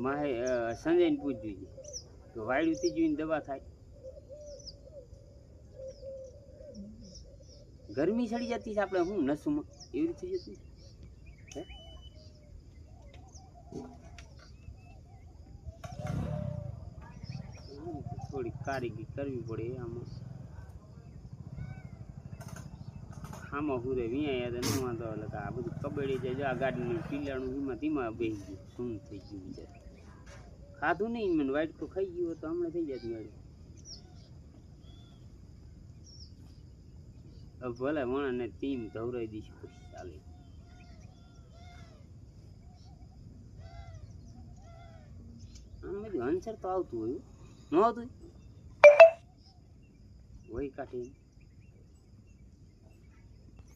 માહે સંજયને પૂછ્યું છે કે વાયડું થઈ ગયું દવા થાય. ગરમી સડી જતી છે આપણે હું નસુમાં એવી રીતે થઈ જતી હે. થોડી કારીગરી કરવી પડે આમાં. આમાં પૂરે વિયા તો ન વાંધો એટલે આ બધું કબડ્ડી જાય. જો આ ગાડીનું પીલાણું ધીમા ધીમા બેસી ગયું શું થઈ ગયું વિચાર. ખાધું નહીં મને વાઇટ તો ખાઈ ગયું તો હમણાં થઈ જાય મેળે. ભલે વણાને ટીમ ધવરાઈ દઈશ પછી ચાલે. આમ બધું હંસર તો આવતું હોય ન આવતું હોય કાઢે